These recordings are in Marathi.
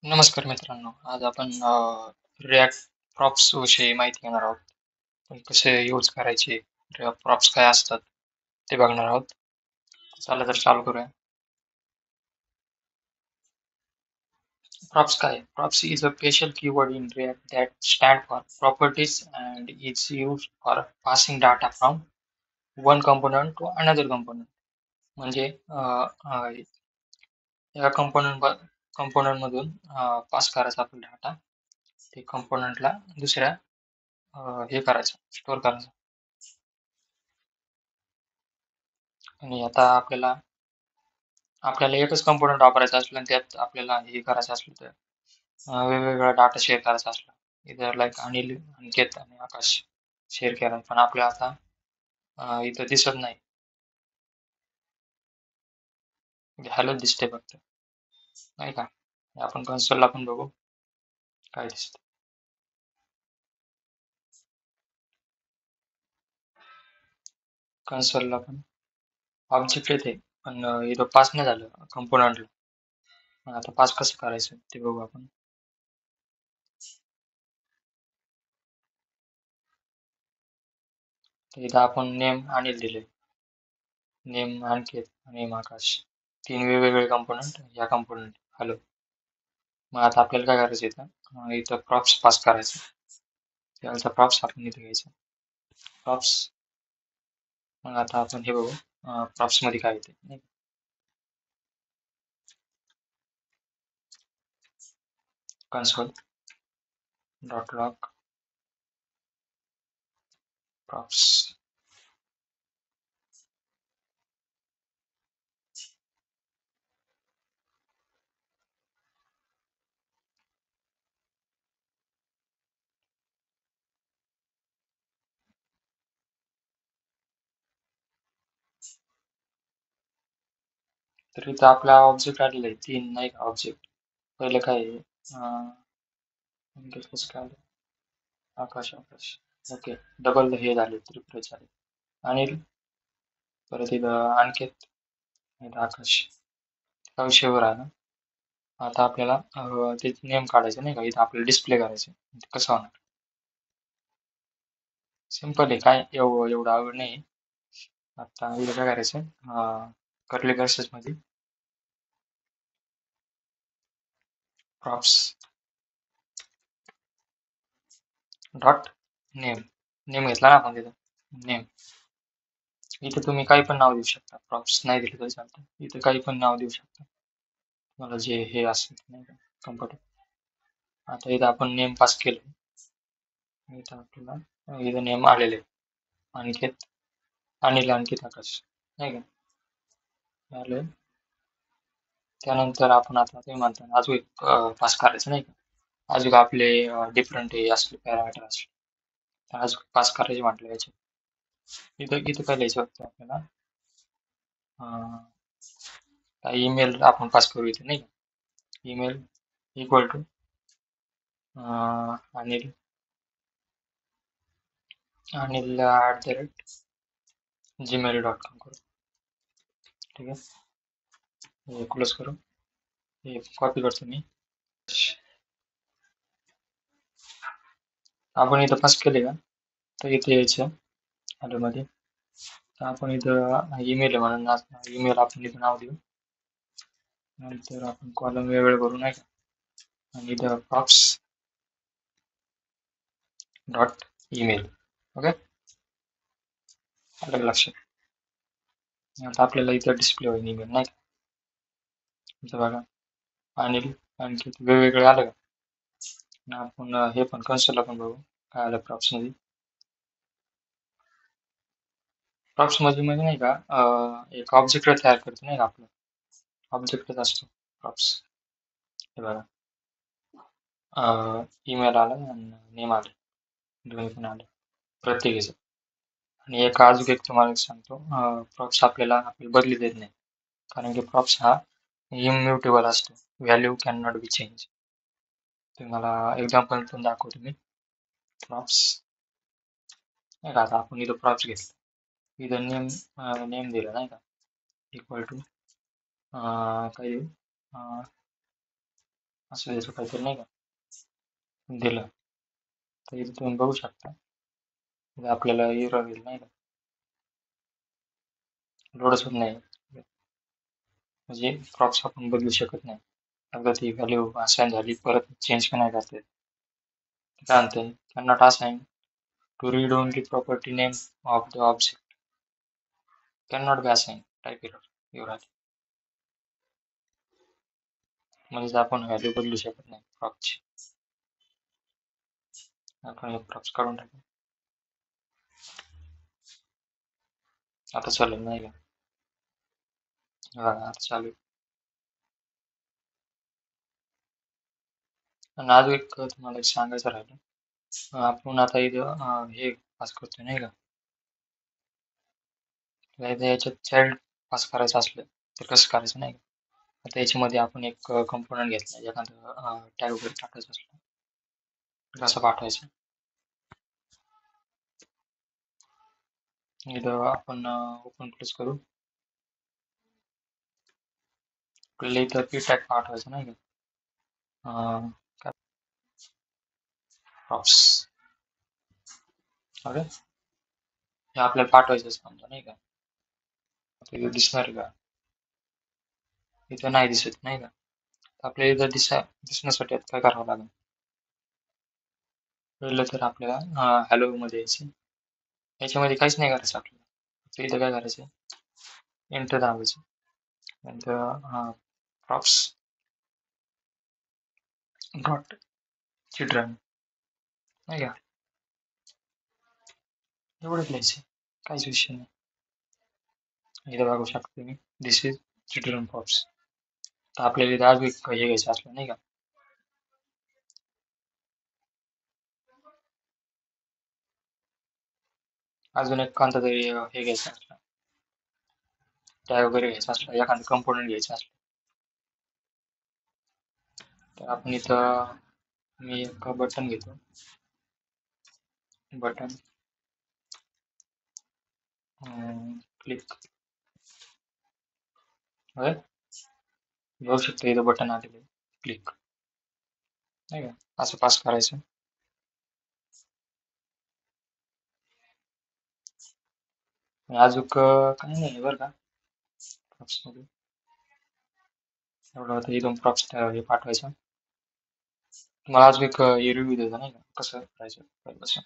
नमस्कार मित्रांनो, आज आपण रिॲक्ट प्रॉप्स विषयी माहिती घेणार आहोत. पण कसे यूज करायचे, प्रॉप्स काय असतात ते बघणार आहोत. चला तर चालू करूया. Props काय? Props is a special keyword in React that stand for properties and is used for passing data from one component to another component. म्हणजे या component मधून पास करायचा आपला डाटा ते componentला दुसऱ्या हे करायचं, स्टोअर करायचं. आणि आता आपल्याला एकच कंपोनंट वापरायचा असला आणि त्यात आपल्याला हे करायचं असलं तर वेगवेगळा डाटा शेअर करायचा असला इथं लाईक अनिल अनिकेत आणि आकाश शेअर केला पण आपल्या आता इथं दिसत नाही हॅलो दिसते फक्त नाही का आपण कन्सोलला पण बघू काय दिसतं कन्सोलला पण ऑब्जेक्ट येते पण इथं पास नाही झालं कंपोनंटला आता पास कसं करायचं ते बघू आपण तर इथं आपण नेम अनिल दिले नेम अनिकेत नेम आकाश तीन वेगवेगळे कंपोनंट या कंपोनंट हॅलो मग आता आपल्याला काय करायचं इथं प्रॉप्स पास करायचं त्याचा प्रॉप्स आपण इथे घ्यायचा प्रॉप्स मग आता आपण हे बघू प्रॉप्स मध्ये काय येते कन्सोल डॉट लॉग प्रॉप्स तर इथं आपला ऑब्जेक्ट आलेला आहे तीन नाही का ऑब्जेक्ट पहिले काय आहे कसं काय आलं? आकाश आकाश ओके डबल हे झाले रिफ्रेश झाले अनिल परत इथं अनिकेत इथं आकाश हा विषयावर आहे ना आता आपल्याला ते नेम काढायचं नाही का इथं आपल्याला डिस्प्ले करायचं ते कसं होणार सिंपल आहे काय एवढं आवड नाही आता इथं काय करायचं कर्ली ब्रेसेस मध्ये प्रॉप्स डॉट नेम नेम घेतला ना आपण तिथं नेम इथे तुम्ही काही पण नाव देऊ शकता प्रॉप्स नाही दिले तरी चालतं इथे काही पण नाव देऊ शकता मला जे हे असेल नाही का कम्फर्टेबल आता इथं आपण नेम पास केलं इथं आपल्याला इथं नेम आलेले अनिकेत अनिल अंकित आकाश नाही का आले त्यानंतर आपण आता ते म्हणता अजून एक पास करायचं नाही का अजून आपले डिफरंट हे असले पॅरामीटर असले तर अजून पास करायचे म्हटलं याचे इथं इथं काय लिहायचं होतं आपल्याला ईमेल आपण पास करू इथे नाही का email equal to Anil Anil @gmail.com करू ठीक आहे हे क्लोज करू हे कॉपी करतो मी आपण इथं पास केले का तर इथे यायचं हॅलो मध्ये तर आपण इथं ईमेल आहे म्हणून ईमेल आपण इथं नाव देऊ नंतर आपण कॉलम वेगळे करू नाही का आणि इथं प्रॉप्स डॉट ईमेल ओके आलं लक्षात आता आपल्याला इथं डिस्प्ले होईल ईमेल नाही का इथं बघा अनिल आणखी वेगवेगळे आलं का आणि आपण हे पण कन्सोलला पण बघू काय आलं प्रॉप्स मध्ये प्रॉप्स मध्ये म्हणजे नाही का एक ऑब्जेक्ट तयार करतो नाही का आपलं ऑब्जेक्टच असतो प्रॉप्स हे बघा ईमेल आलं आणि नेम आलं दोन्ही पण आलं प्रत्येकीचं आणि एक अजून एक तुम्हाला एक सांगतो प्रॉप्स आपल्याला बदली देत नाही कारण की प्रॉप्स हा इम्युटेबल असतो value can not be change तुम्हाला एक्झाम्पल पण दाखवतो मी प्रॉप्स नाही का आता आपण इथं प्रॉप्स घेतलं इथं नेम दिलं नाही का इक्वल टू काय देऊ असं द्यायचं काहीतरी नाही का, दिलं तर इथे तुम्ही बघू शकता इथे आपल्याला एरर येईल नाही का, लोडच होत नाही, म्हणजे प्रॉप्स आपण बदलू शकत नाही. एकदा ती व्हॅल्यू असाइन झाली परत चेंज पण नाही करता येत. काय म्हणते cannot assign to read only property name of the object cannot be assigned type error एवढा म्हणजे आपण व्हॅल्यू बदलू शकत नाही प्रॉपची. आपण एक प्रॉप्स काढून टाकू. आता चालेल नाही का, हा आता चालू. आणि अजून एक तुम्हाला एक सांगायचं राहिलं, आपण आता इथं हे पास करतोय नाही का, तर याच्यात चाइल्ड पास करायचं असलं तर कसं करायचं नाही का. आता याच्यामध्ये आपण एक कंपोनंट घेतला, एखादं टॅग वगैरे टाकायचं असलं कसं पाठवायचं. इथं आपण ओपन प्लेस करू, आपल्याला इथं पी टॅग पाठवायचं नाही का, प्रॉप्स ओके, हे आपल्याला पाठवायचं समजा नाही का. इथं दिसणार का, इथं नाही दिसत नाही का, आपल्याला इथं दिसण्यासाठी आता काय करावं लागेल, पहिलं तर आपल्याला हॅलो मध्ये यायचं, याच्यामध्ये काहीच नाही करायचं आपल्याला, तर इथं काय करायचं, एंटर दाबायचं, नंतर प्रॉप्स डॉट चिल्ड्रन नाही का, एवढंच लिहायचं, काहीच विषय नाही. इथं बघू शकतो तुम्ही दिस इज चिल्ड्रन प्रॉप्स. तर आपल्याला इथं अजून एक हे घ्यायचं असलं नाही का, अजून एक कोणता तरी हे घ्यायचं असलं, टॅग वगैरे घ्यायचं असलं, एखादं कंपोनंट घ्यायचं असलं, तर आपण इथं मी एक बटन घेतो, बटन क्लिक बघू शकतो इथं बटन आलेलं क्लिक नाही का, असं पास करायचं. आणि अजून काही नाही बरं का प्रॉप्स मध्ये, एवढं होतं इथून प्रॉप्स हे पाठवायचं. तुम्हाला अजून एक रिव्ह्यू द्यायचा नाही का, कसं करायचं पहिल्यापासून.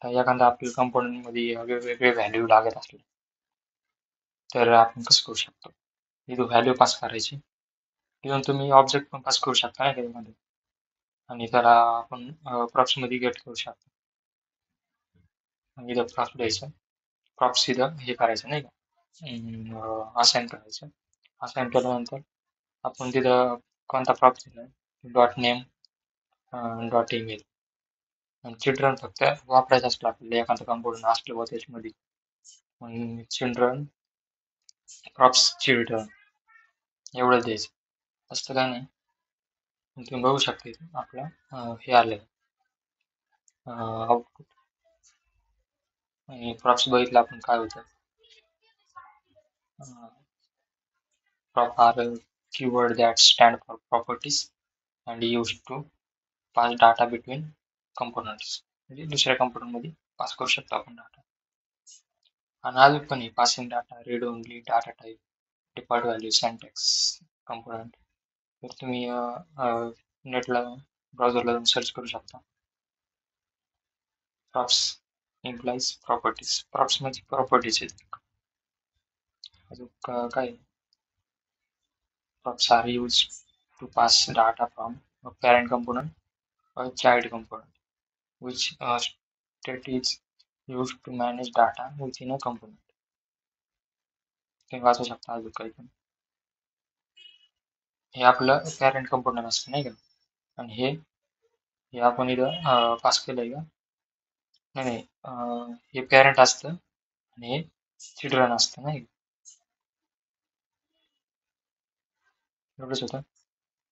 तर एखादा आपल्या कंपोनंट मध्ये वेगवेगळे व्हॅल्यू लागत असले तर आपण कसं करू शकतो, इथं व्हॅल्यू पास करायची, इथून तुम्ही ऑब्जेक्ट पण पास करू शकता नाही का त्यामध्ये, आणि त्याला आपण प्रॉप्स मध्ये गेट करू शकतो. आणि इथं प्रॉप्स द्यायचं, प्रॉप्स इथं हे करायचं नाही का, असाइन करायचं. असाइन केल्यानंतर आपण तिथं कोणता प्रॉप दिला, डॉट नेम डॉट ईमेल, आणि चिल्ड्रन फक्त वापरायचं असलं आपल्याला एखादं कंपोनंट असलं बा त्याच्यामध्ये, मग चिल्ड्रन प्रॉप्स चिल्ड्रन एवढं द्यायचं, असतं काय नाही. तुम्ही बघू शकता इथं आपलं हे आलं आउटपुट, आणि प्रॉप्स बघितलं आपण काय होतं, prop are a keyword that stand for properties and used to pass data between components, म्हणजे दुसऱ्या component मध्ये पास करू शकतो आपण डाटा. आणि अजून पण passing data, read only, data type, default value, syntax, component. तर तुम्ही नेटला ब्राउझरला जाऊन सर्च करू शकता, प्रॉप्स इम्प्लाइज प्रॉपर्टीज, प्रॉप्स म्हणजे प्रॉपर्टीज आहेत. अजून काय, props are used to pass data from a parent component or child component, which state is used to manage data within a component. तुम्ही वाचू शकता अजून काही पण. हे आपलं पॅरेंट कंपोनंट असतं नाही का, आणि हे आपण इथं पास केलंय का, नाही नाही, हे पॅरेंट असतं आणि हे चिल्ड्रन असतं नाही, एवढंच होतं.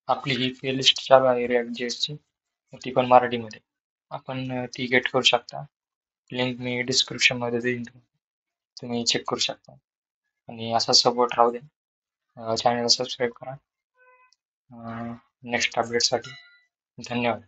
आपली ही प्लेलिस्ट चालू आहे React.js ची, ती पण मराठीमध्ये, आपण ती गेट करू शकता. लिंक मी डिस्क्रिप्शन मध्ये देईन, तुम्ही चेक करू शकता. आणि असा सपोर्ट राहू दे, चॅनलला सबस्क्राईब करा. नेक्स्ट अपडेटसाठी. धन्यवाद.